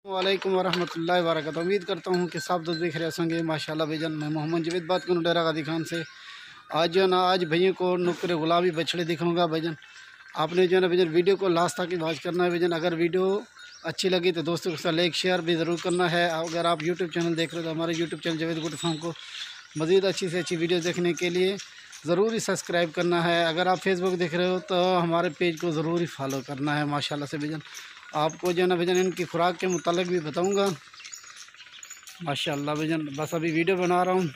वालेकुम वरहमतुल्लाहि वबरकातुहू। उम्मीद करता हूँ कि सब दोस्त देख रहे होंगे माशाल्लाह भाईजान। मैं मोहम्मद जवेद बात करूँ डेरा गादी खान से। आज जो है ना आज भैया को नुक्करे गुलाबी बछड़े दिखाऊंगा भाईजान। आपने जो है ना भाईजान वीडियो को लास्ट तक वॉच करना है भाईजान। अगर वीडियो अच्छी लगी तो दोस्तों के साथ लाइक शेयर भी ज़रूर करना है। अगर आप यूट्यूब चैनल देख रहे हो तो हमारे YouTube channel Javed goat farm को मज़ीद अच्छी से अच्छी वीडियो देखने के लिए ज़रूर ही सब्सक्राइब करना है। अगर आप फेसबुक देख रहे हो तो हमारे पेज को ज़रूर ही फॉलो करना है माशाल्लाह से भाईजान। आपको जो है ना भाईजान इनकी खुराक के मुतालिक भी बताऊंगा माशाल्लाह भाईजान। बस अभी वीडियो बना रहा हूँ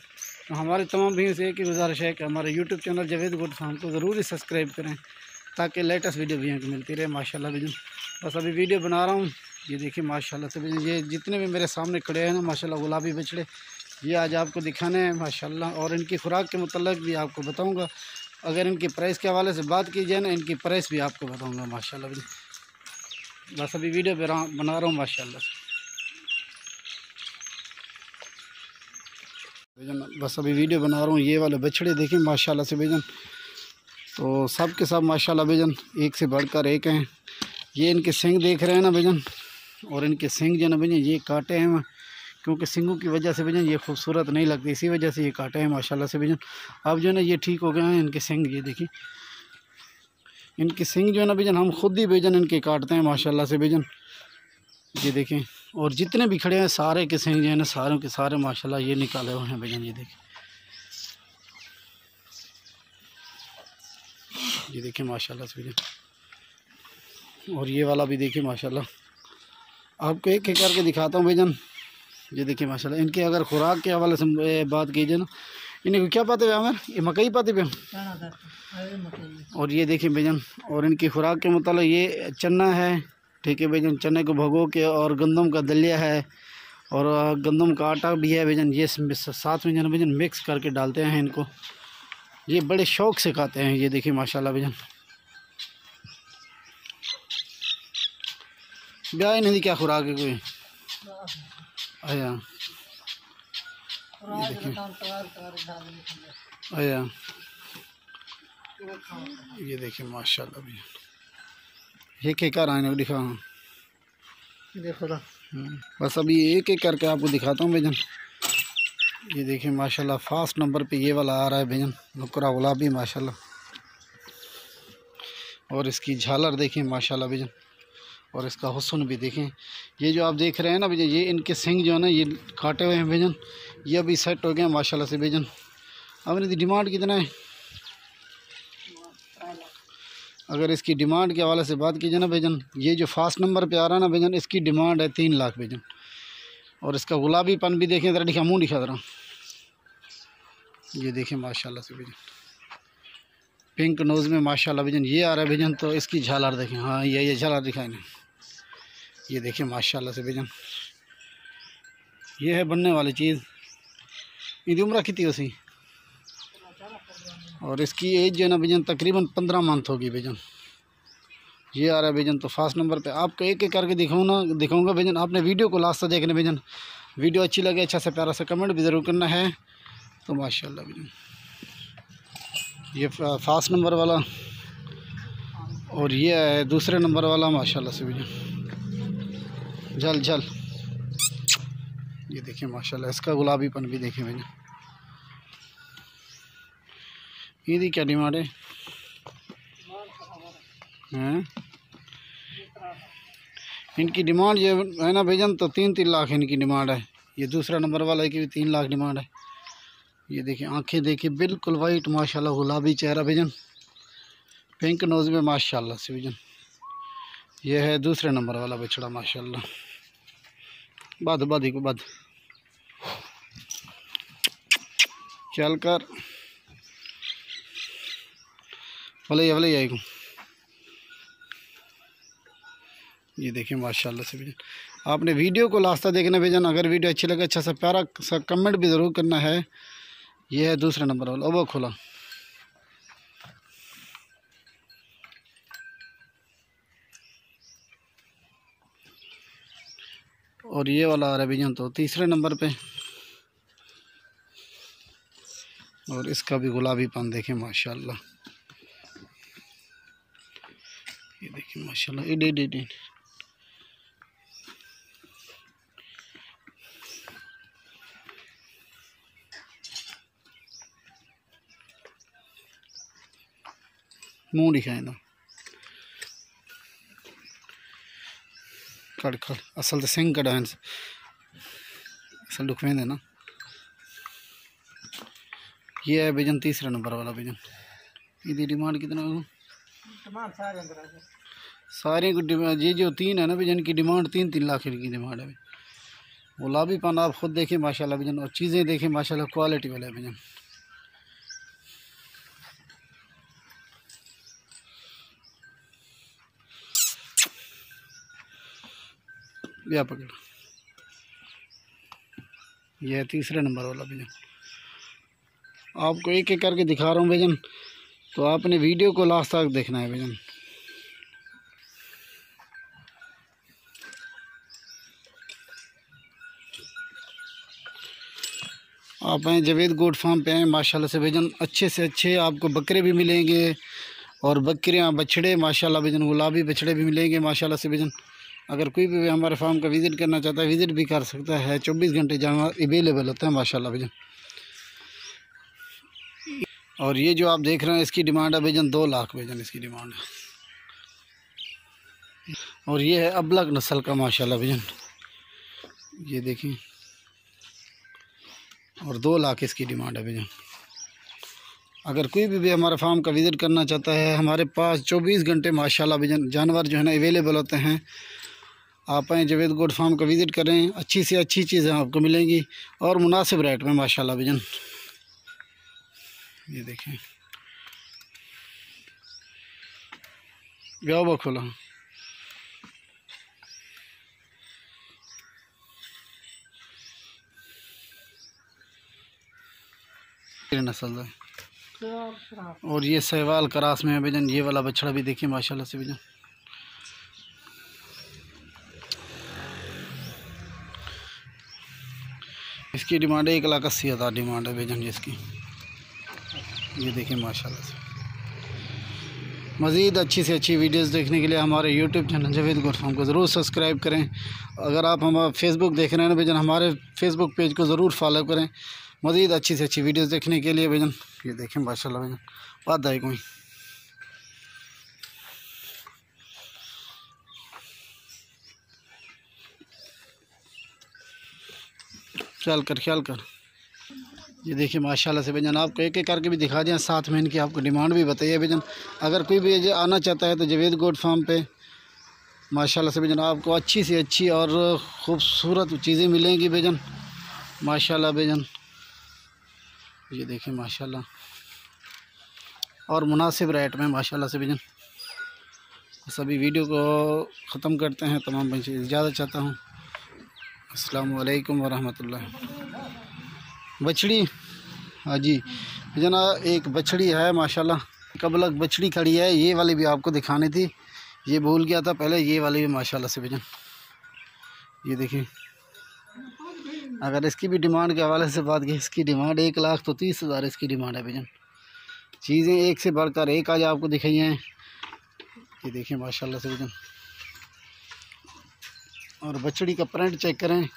तो हमारे तमाम भैया से एक ही गुजारिश है कि हमारे YouTube channel Javed goat farm को ज़रूर ही सब्सक्राइब करें ताकि लेटेस्ट वीडियो भैया को मिलती रहे माशाल्लाह भाईजान। बस अभी वीडियो बना रहा हूँ। ये देखिए माशाल्लाह से भाईजान, ये जितने भी मेरे सामने खड़े हैं ना माशाल्लाह गुलाबी बछड़े, ये आज आपको दिखाने हैं माशाल्लाह। और इनकी खुराक के मुतालिक भी आपको बताऊँगा। अगर इनकी प्राइस के हवाले से बात की जाए ना, इनकी प्राइस भी आपको बताऊँगा माशाल्लाह भाईजान। बस अभी वीडियो बना रहा हूँ माशाल्लाह से भाईजान। बस अभी वीडियो बना रहा हूँ। ये वाले बछड़े देखें माशाल्लाह से भाईजान, तो सब के सब माशाल्लाह भाईजान एक से बढ़कर एक हैं। ये इनके सिंग देख रहे हैं ना भाईजान, और इनके सिंग जो ना भाईजान ये काटे हैं क्योंकि सिंगों की वजह से भाईजान ये खूबसूरत नहीं लगती, इसी वजह से ये काटे हैं माशाल्लाह से भाईजान। अब जो है ना ये ठीक हो गए हैं इनके सिंग। ये देखिए इनके सिंग जो है ना भाईजान हम खुद ही भाईजान इनके काटते हैं माशाल्लाह से भाईजान। ये देखें, और जितने भी खड़े हैं सारे के सिंग जो है ना सारों के सारे माशाल्लाह ये निकाले हुए हैं भाईजान। ये देखें माशाल्लाह से भाईजान। और ये वाला भी देखिए माशाल्लाह, आपको एक एक करके दिखाता हूँ भाईजान। ये देखिए माशाल्लाह इनके अगर खुराक के हवाले से बात कीजिए ना, इन्हें क्या पाते हुए हमारे ये मकई पाते पे। और ये देखिए भाईजान, और इनकी खुराक के मुताबिक ये चना है, ठीक है भाईजान। चने को भगो के और गंदम का दलिया है और गंदम का आटा भी है भाईजान, ये साथ में जो भाईजान मिक्स करके डालते हैं इनको। ये बड़े शौक़ से खाते हैं। ये देखिए माशाल्लाह भाईजान, गाय नहीं क्या खुराक है कोई आया। ये देखिए आया, ये देखिए माशाल्लाह भैया, ये के कर आने दिखा देखो ना। बस अभी एक एक करके आपको दिखाता हूँ भाईजान। ये देखिए माशाल्लाह फास्ट नंबर पे ये वाला आ रहा है भाईजान, नुकरा गुलाबी माशाल्लाह। और इसकी झालर देखें माशाल्लाह भाईजान, और इसका हुस्न भी देखें। ये जो आप देख रहे हैं ना भाईजान, ये इनके सिंग जो है ना ये काटे हुए हैं भाईजान, ये अभी सेट हो गए हैं माशाल्लाह से भाईजान। अब इनकी डिमांड कितना है? अगर इसकी डिमांड के हवाले से बात कीजिए ना भाईजान, ये जो फास्ट नंबर पे आ रहा है ना भाईजान, इसकी डिमांड है 3 लाख भाईजान। और इसका गुलाबीपन भी देखें ज़रा, दिखा मुँह दिखा ज़रा। ये देखें माशाल्लाह से भाईजान, पिंक नोज़ में माशाल्लाह भाईजान ये आ रहा है भाईजान। तो इसकी झालर देखें, हाँ ये झालर दिखाएँ ना, ये देखें माशाल्लाह से भाईजान। ये है बनने वाली चीज़। इनकी उम्र कितनी उसी, और इसकी एज जो है ना भाईजान तकरीबन 15 मंथ होगी भाईजान। ये आ रहा है भाईजान। तो फास्ट नंबर पे आपको एक एक करके दिखाऊंगा भाईजान। आपने वीडियो को लास्ट तक देखना भाईजान। वीडियो अच्छी लगे अच्छा से प्यारा सा कमेंट भी ज़रूर करना है। तो माशाल्लाह भाईजान ये फास्ट नंबर वाला, और ये है दूसरे नंबर वाला माशाल्लाह से भाईजान झल झल। ये देखिए माशाल्लाह इसका गुलाबीपन भी देखें भाईजान। ये क्या डिमांड है? हैं इनकी डिमांड ये है ना भाईजान, तो 3 लाख इनकी डिमांड है। ये दूसरा नंबर वाला है कि भी 3 लाख डिमांड है। ये देखिए आंखें देखिए बिल्कुल वाइट माशाल्लाह, गुलाबी चेहरा भाईजान, पिंक नोज़ में माशाल्लाह से भाईजान। ये है दूसरे नंबर वाला बछड़ा माशाल्लाह। बद बदी को बद चल कर भले भले आएगा। ये देखिए माशाल्लाह से भाईजान, आपने वीडियो को लास्ट तक देखना भाईजान। अगर वीडियो अच्छी लगे अच्छा सा प्यारा सा कमेंट भी ज़रूर करना है। ये है दूसरा नंबर वाला, वो खोला। और ये वाला आ रहा है भाईजान तो तीसरे नंबर पे, और इसका भी गुलाबीपन देखें माशाल्लाह। ये देखिए माशाल्लाह। मुंह दिखाएंदा कड़ कड़ असल तो सिंह कड़ा असल दुखवेंदे ना। ये है भजन तीसरा नंबर वाला भजन। इसकी डिमांड कितना हो? सारे को डिमांड ये जो 3 है ना भजन की डिमांड 3-3 लाख की डिमांड है। गुलाबी पान आप खुद देखें माशाल्लाह भजन, और चीज़ें देखें माशाल्लाह क्वालिटी वाला है भजन। या पकड़, यह तीसरे नंबर वाला भजन। आपको एक एक करके दिखा रहा हूँ भजन, तो आपने वीडियो को लास्ट तक देखना है भजन। आप आए जावेद गोट फार्म पे आए माशाल्लाह से भजन, अच्छे से अच्छे आपको बकरे भी मिलेंगे और बकरियां बछड़े माशाल्लाह भजन, गुलाबी बछड़े भी मिलेंगे माशाल्लाह से भजन। अगर कोई भी हमारे फार्म का विज़िट करना चाहता है विज़िट भी कर सकता है। 24 घंटे जानवर अवेलेबल होता है माशाल्लाह भजन। और ये जो आप देख रहे हैं इसकी डिमांड है भजन 2 लाख भजन इसकी डिमांड है। और ये है अबलग नस्ल का माशाल्लाह भजन, ये देखिए, और 2 लाख इसकी डिमांड है भजन। अगर कोई भी हमारे फार्म का विज़िट करना चाहता है, हमारे पास 24 घंटे माशाल्लाह भजन जानवर जो है ना अवेलेबल होते हैं। आप आएँ जावेद गोट फार्म का विज़िट करें, अच्छी से अच्छी चीज़ें आपको मिलेंगी और मुनासिब रेट में माशाल्लाह भजन। ये देखें ब्याह खोला नस्ल है। और ये सहवाल क्रास में है भजन। ये वाला बछड़ा भी देखिए माशाल्लाह से भजन। इसकी डिमांड 1,80,000 डिमांड है भजन इसकी। ये देखिए माशाल्लाह से। मज़ीद अच्छी से अच्छी वीडियोस देखने के लिए हमारे YouTube channel Javed goat farm को ज़रूर सब्सक्राइब करें। अगर आप हमारा फेसबुक देख रहे हैं ना भजन, हमारे फेसबुक पेज को ज़रूर फॉलो करें मज़ीद अच्छी से अच्छी वीडियोस देखने के लिए भजन। ये देखें माशाल्लाह भजन, बात है कोई ख्याल कर। ये देखिए माशाल्लाह से भजन, आपको एक एक करके भी दिखा दें, साथ में इनकी आपको डिमांड भी बताइए भजन। अगर कोई भी आना चाहता है तो जावेद गोट फार्म पे माशाल्लाह से भजन आपको अच्छी से अच्छी और ख़ूबसूरत चीज़ें मिलेंगी भजन माशाल्लाह भजन। ये देखिए माशाल्लाह, और मुनासिब रेट में माशाल्लाह से भजन। सभी वीडियो को ख़त्म करते हैं, तमाम बच्चे इजाज़त चाहता हूँ। अस्सलाम वालेकुम वरहमतुल्लाह। बछड़ी, हाँ जी भजन, एक बछड़ी है माशाल्लाह, कबलक बछड़ी खड़ी है। ये वाली भी आपको दिखानी थी, ये भूल गया था पहले। ये वाली भी माशाल्लाह से भजन, ये देखिए। अगर इसकी भी डिमांड के हवाले से बात की, इसकी डिमांड 1,30,000 इसकी डिमांड है भजन। चीज़ें एक से बढ़कर एक आज आपको दिखाई हैं। ये देखिए माशाल्लाह से भजन, और बछड़ी का प्रिंट चेक करें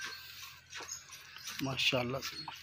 माशाल्लाह से।